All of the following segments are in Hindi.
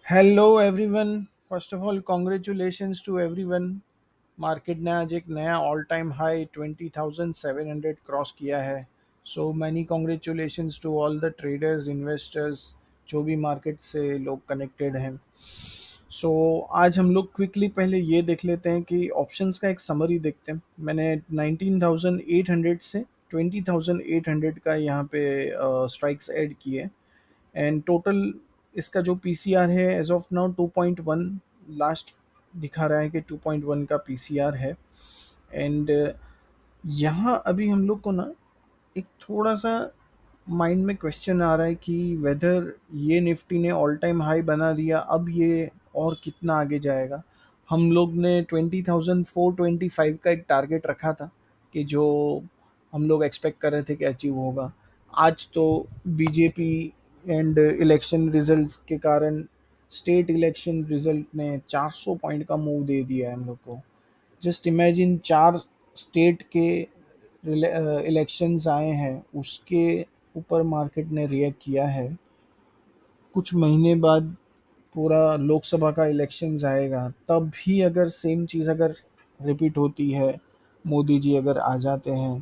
Hello everyone. First of all congratulations to everyone. Market ने आज एक नया ऑल टाइम हाई 20,700 क्रॉस किया है। So many congratulations to all the traders, investors, जो भी मार्केट से लोग कनेक्टेड हैं। सो आज हम लोग क्विकली पहले ये देख लेते हैं कि ऑप्शंस का एक समरी देखते हैं। मैंने 19,800 से 20,800 का यहाँ पे स्ट्राइक्स ऐड किए। एंड टोटल इसका जो पीसीआर है एज ऑफ नाउ 2.1 लास्ट दिखा रहा है कि 2.1 का पीसीआर है। एंड यहाँ अभी हम लोग को ना एक थोड़ा सा माइंड में क्वेश्चन आ रहा है कि वेदर ये निफ्टी ने ऑल टाइम हाई बना दिया, अब ये और कितना आगे जाएगा। हम लोग ने 20,425 का एक टारगेट रखा था कि जो हम लोग एक्सपेक्ट कर रहे थे कि अचीव होगा। आज तो बीजेपी एंड इलेक्शन रिजल्ट्स के कारण स्टेट इलेक्शन रिजल्ट ने 400 पॉइंट का मूव दे दिया है हम लोग को। जस्ट इमेजिन, चार स्टेट के इलेक्शंस आए हैं, उसके ऊपर मार्केट ने रिएक्ट किया है। कुछ महीने बाद पूरा लोकसभा का इलेक्शंस आएगा, तब भी अगर सेम चीज़ अगर रिपीट होती है, मोदी जी अगर आ जाते हैं,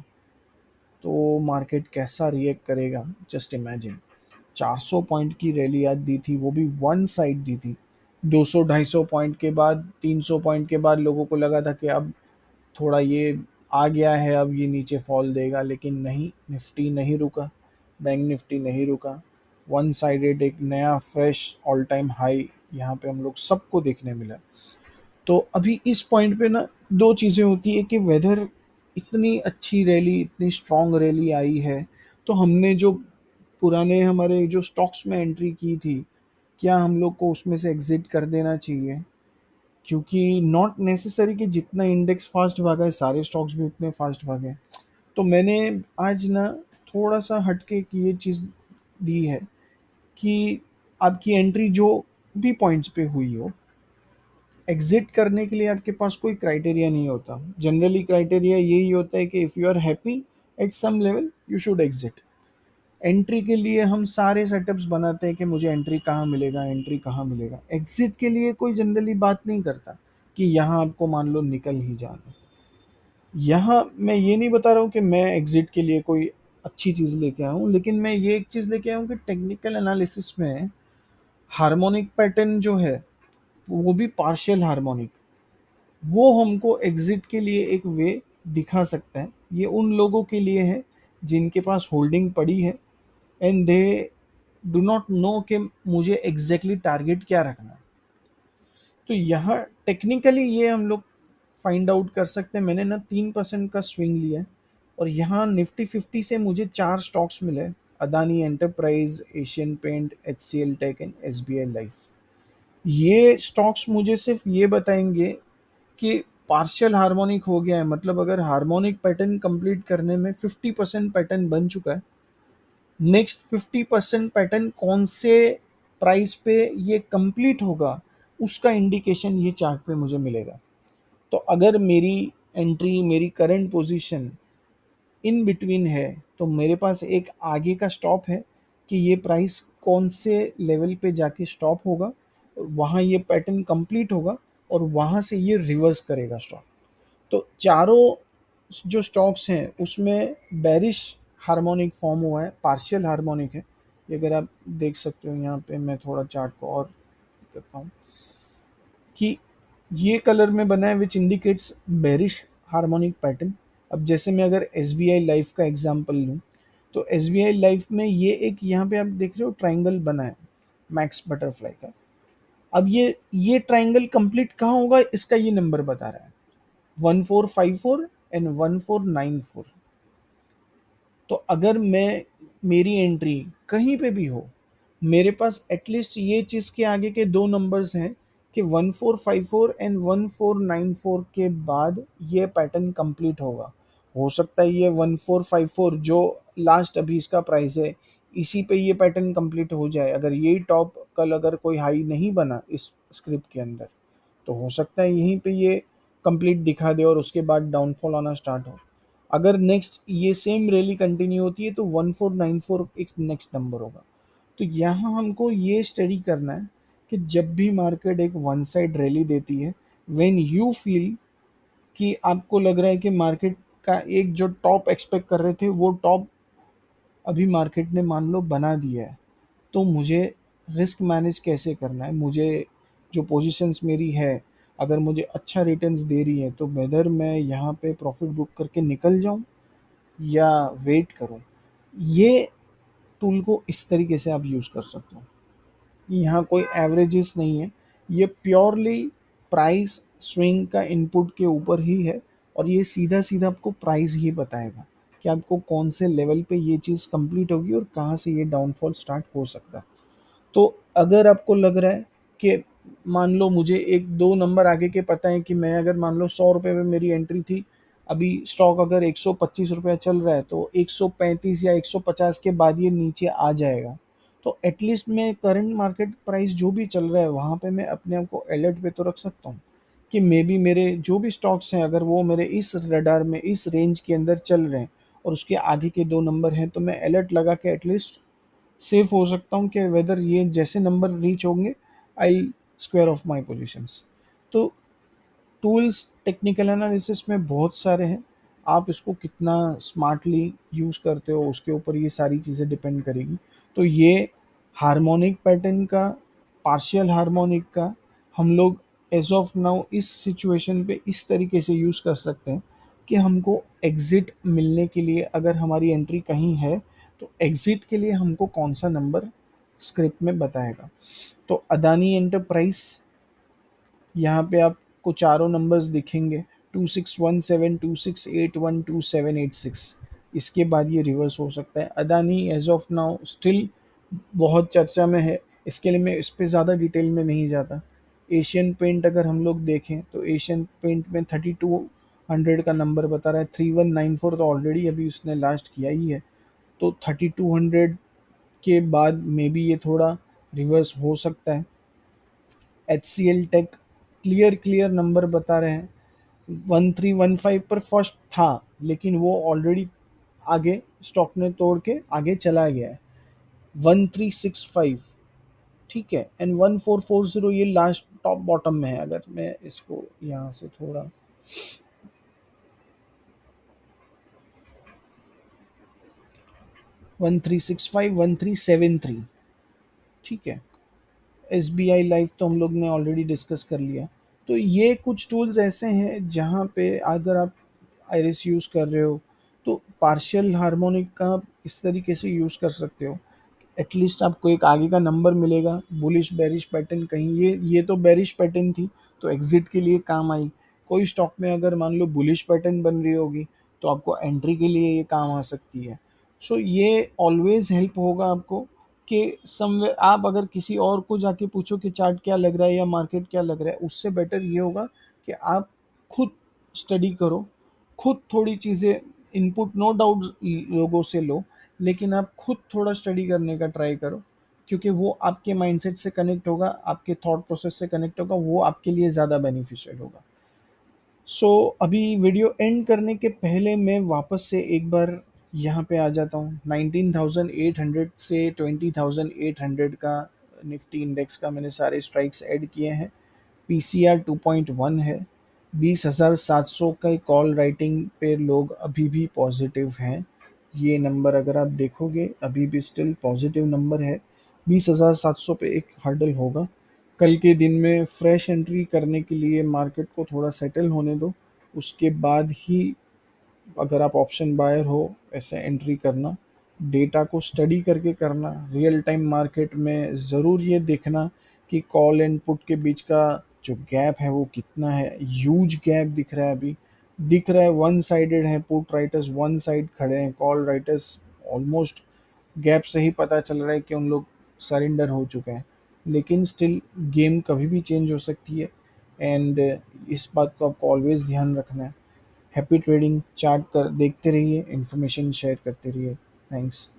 तो मार्केट कैसा रिएक्ट करेगा। जस्ट इमेजिन, 400 पॉइंट की रैली आज दी थी, वो भी वन साइड दी थी। 200-250 पॉइंट के बाद, 300 पॉइंट के बाद लोगों को लगा था कि अब थोड़ा ये आ गया है, अब ये नीचे फॉल देगा, लेकिन नहीं, निफ्टी नहीं रुका, बैंक निफ्टी नहीं रुका। वन साइडेड एक नया फ्रेश ऑल टाइम हाई यहाँ पे हम लोग सबको देखने मिला। तो अभी इस पॉइंट पे ना दो चीज़ें होती है कि वेदर इतनी अच्छी रैली, इतनी स्ट्रॉन्ग रैली आई है, तो हमने जो पुराने हमारे जो स्टॉक्स में एंट्री की थी, क्या हम लोग को उसमें से एग्जिट कर देना चाहिए। क्योंकि नॉट नेसेसरी कि जितना इंडेक्स फास्ट भागा है सारे स्टॉक्स भी उतने फास्ट भागे। तो मैंने आज ना थोड़ा सा हटके की ये चीज़ दी है कि आपकी एंट्री जो भी पॉइंट्स पे हुई हो, एग्जिट करने के लिए आपके पास कोई क्राइटेरिया नहीं होता। जनरली क्राइटेरिया यही होता है कि if you are happy at some level you should exit. Entry के लिए हम सारे सेटअप्स बनाते हैं कि मुझे एंट्री कहाँ मिलेगा, एंट्री कहाँ मिलेगा। एग्जिट के लिए कोई जनरली बात नहीं करता कि यहाँ आपको मान लो निकल ही जाना। यहाँ मैं ये नहीं बता रहा हूँ कि मैं एग्जिट के लिए कोई अच्छी चीज़ लेके आया हूँ, लेकिन मैं ये एक चीज़ लेके आया हूँ कि टेक्निकल एनालिसिस में हार्मोनिक पैटर्न जो है, वो भी पार्शियल हार्मोनिक, वो हमको एग्जिट के लिए एक वे दिखा सकता है। ये उन लोगों के लिए है जिनके पास होल्डिंग पड़ी है and they do not know कि मुझे एग्जैक्टली टारगेट क्या रखना है। तो यहाँ टेक्निकली ये हम लोग फाइंड आउट कर सकते हैं। मैंने ना 3% का स्विंग लिया है और यहाँ निफ्टी 50 से मुझे चार स्टॉक्स मिले: Adani enterprise, Asian paint, H C L tech and S B I life. ये स्टॉक्स मुझे सिर्फ ये बताएंगे कि पार्शियल हार्मोनिक हो गया है, मतलब अगर हार्मोनिक पैटर्न कंप्लीट करने में 50% पैटर्न बन चुका है, नेक्स्ट 50% पैटर्न कौन से प्राइस पे ये कंप्लीट होगा, उसका इंडिकेशन ये चार्ट पे मुझे मिलेगा। तो अगर मेरी एंट्री, मेरी करंट पोजीशन इन बिटवीन है, तो मेरे पास एक आगे का स्टॉप है कि ये प्राइस कौन से लेवल पे जाके स्टॉप होगा, वहाँ ये पैटर्न कंप्लीट होगा और वहाँ से ये रिवर्स करेगा स्टॉक। तो चारों जो स्टॉक्स हैं उसमें बेरिश हार्मोनिक फॉर्म हुआ है, पार्शियल हार्मोनिक है। ये अगर आप देख सकते हो, यहाँ पे मैं थोड़ा चार्ट को और करता हूँ कि ये कलर में बना है which indicates bearish harmonic pattern. अब जैसे मैं अगर एस बी आई लाइफ का एग्जांपल लूँ, तो एस बी आई लाइफ में ये एक यहाँ पे आप देख रहे हो ट्राइंगल बना है मैक्स बटरफ्लाई का। अब ये ट्राइंगल कंप्लीट कहाँ होगा, इसका ये नंबर बता रहा है 1454 एंड 1494। तो अगर मैं, मेरी एंट्री कहीं पे भी हो, मेरे पास एटलीस्ट ये चीज़ के आगे के दो नंबर्स हैं कि 1454 एंड 1494 के बाद ये पैटर्न कंप्लीट होगा। हो सकता है ये 1454 जो लास्ट अभी इसका प्राइस है, इसी पे ये पैटर्न कंप्लीट हो जाए। अगर यही टॉप कल अगर कोई हाई नहीं बना इस स्क्रिप्ट के अंदर, तो हो सकता है यहीं पे ये कंप्लीट दिखा दे और उसके बाद डाउनफॉल आना स्टार्ट हो। अगर नेक्स्ट ये सेम रैली कंटिन्यू होती है तो 1494 एक नेक्स्ट नंबर होगा। तो यहाँ हमको ये स्टडी करना है कि जब भी मार्केट एक वन साइड रैली देती है, व्हेन यू फील कि आपको लग रहा है कि मार्केट का एक जो टॉप एक्सपेक्ट कर रहे थे वो टॉप अभी मार्केट ने मान लो बना दिया है, तो मुझे रिस्क मैनेज कैसे करना है, मुझे जो पोजीशंस मेरी है अगर मुझे अच्छा रिटर्न्स दे रही है तो वेदर मैं यहाँ पे प्रॉफिट बुक करके निकल जाऊँ या वेट करूँ। ये टूल को इस तरीके से आप यूज़ कर सकते हो। यहाँ कोई एवरेजेस नहीं है, ये प्योरली प्राइस स्विंग का इनपुट के ऊपर ही है, और ये सीधा सीधा आपको प्राइस ही बताएगा कि आपको कौन से लेवल पे ये चीज़ कंप्लीट होगी और कहाँ से ये डाउनफॉल स्टार्ट हो सकता है। तो अगर आपको लग रहा है कि मान लो मुझे एक दो नंबर आगे के पता है कि मैं अगर मान लो 100 रुपये में मेरी एंट्री थी, अभी स्टॉक अगर 125 रुपया चल रहा है तो 135 या 150 के बाद ये नीचे आ जाएगा, तो एटलीस्ट मैं करंट मार्केट प्राइस जो भी चल रहा है वहाँ पे मैं अपने आप को अलर्ट पे तो रख सकता हूँ कि मे बी मेरे जो भी स्टॉक्स हैं अगर वो मेरे इस रडार में इस रेंज के अंदर चल रहे हैं और उसके आगे के दो नंबर हैं तो मैं अलर्ट लगा के एटलीस्ट सेफ हो सकता हूँ कि वेदर ये जैसे नंबर रीच होंगे आई स्क्वायर ऑफ माई पोजिशंस। तो टूल्स टेक्निकल एनालिसिस में बहुत सारे हैं, आप इसको कितना स्मार्टली यूज़ करते हो उसके ऊपर ये सारी चीज़ें डिपेंड करेगी। तो ये हार्मोनिक पैटर्न का, पार्शियल हार्मोनिक का हम लोग एज ऑफ नाउ इस सिचुएशन पे इस तरीके से यूज़ कर सकते हैं कि हमको एग्ज़िट मिलने के लिए अगर हमारी एंट्री कहीं है तो एग्ज़िट के लिए हमको कौन सा नंबर स्क्रिप्ट में बताएगा। तो अदानी एंटरप्राइज, यहाँ पे आपको चारों नंबर्स दिखेंगे, 2617, 2681, 2786। इसके बाद ये रिवर्स हो सकता है। Adani as of now still बहुत चर्चा में है, इसके लिए मैं इस पे ज़्यादा डिटेल में नहीं जाता। एशियन पेंट अगर हम लोग देखें तो एशियन पेंट में 3200 का नंबर बता रहा है, 3194 तो ऑलरेडी अभी उसने लास्ट किया ही है, तो 3200 के बाद मे बी ये थोड़ा रिवर्स हो सकता है। H C L tech clear clear number बता रहे हैं, 1315 पर फर्स्ट था लेकिन वो ऑलरेडी आगे स्टॉक ने तोड़ के आगे चला गया है। 1365, ठीक है, एंड 1440 ये लास्ट टॉप बॉटम में है। अगर मैं इसको यहाँ से थोड़ा 1365, 1373, ठीक है। एस बी आई लाइफ तो हम लोग ने ऑलरेडी डिस्कस कर लिया। तो ये कुछ टूल्स ऐसे हैं जहाँ पे अगर आप आइरिस यूज़ कर रहे हो तो पार्शियल हार्मोनिक का आप इस तरीके से यूज़ कर सकते हो, एटलीस्ट आपको एक आगे का नंबर मिलेगा। बुलिश बेरिश पैटर्न कहीं ये तो बेरिश पैटर्न थी तो एग्जिट के लिए काम आई। कोई स्टॉक में अगर मान लो बुलिश पैटर्न बन रही होगी तो आपको एंट्री के लिए ये काम आ सकती है। सो ये ऑलवेज हेल्प होगा आपको कि समवे आप अगर किसी और को जाके पूछो कि चार्ट क्या लग रहा है या मार्केट क्या लग रहा है, उससे बेटर ये होगा कि आप खुद स्टडी करो, खुद थोड़ी चीज़ें इनपुट नो डाउट लोगों से लो, लेकिन आप खुद थोड़ा स्टडी करने का ट्राई करो, क्योंकि वो आपके माइंडसेट से कनेक्ट होगा, आपके थॉट प्रोसेस से कनेक्ट होगा, वो आपके लिए ज़्यादा बेनिफिशियल होगा। सो अभी वीडियो एंड करने के पहले मैं वापस से एक बार यहाँ पे आ जाता हूँ। 19,800 से 20,800 का निफ्टी इंडेक्स का मैंने सारे स्ट्राइक्स ऐड किए हैं। पी सी आर 2.1 है। 20,700 का कॉल राइटिंग पे लोग अभी भी पॉजिटिव हैं। ये नंबर अगर आप देखोगे अभी भी स्टिल पॉजिटिव नंबर है। 20,700 पे एक हर्डल होगा। कल के दिन में फ्रेश एंट्री करने के लिए मार्केट को थोड़ा सेटल होने दो, उसके बाद ही अगर आप ऑप्शन बायर हो ऐसे एंट्री करना। डेटा को स्टडी करके करना, रियल टाइम मार्केट में ज़रूर ये देखना कि कॉल एंड पुट के बीच का जो गैप है वो कितना है। ह्यूज गैप दिख रहा है अभी, दिख रहा है वन साइडेड है, पुट राइटर्स वन साइड खड़े हैं, कॉल राइटर्स ऑलमोस्ट गैप से ही पता चल रहा है कि उन लोग सरेंडर हो चुके हैं। लेकिन स्टिल गेम कभी भी चेंज हो सकती है, एंड इस बात को आपको ऑलवेज ध्यान रखना है। Happy trading. चार्ट कर देखते रहिए, इन्फॉर्मेशन शेयर करते रहिए। थैंक्स।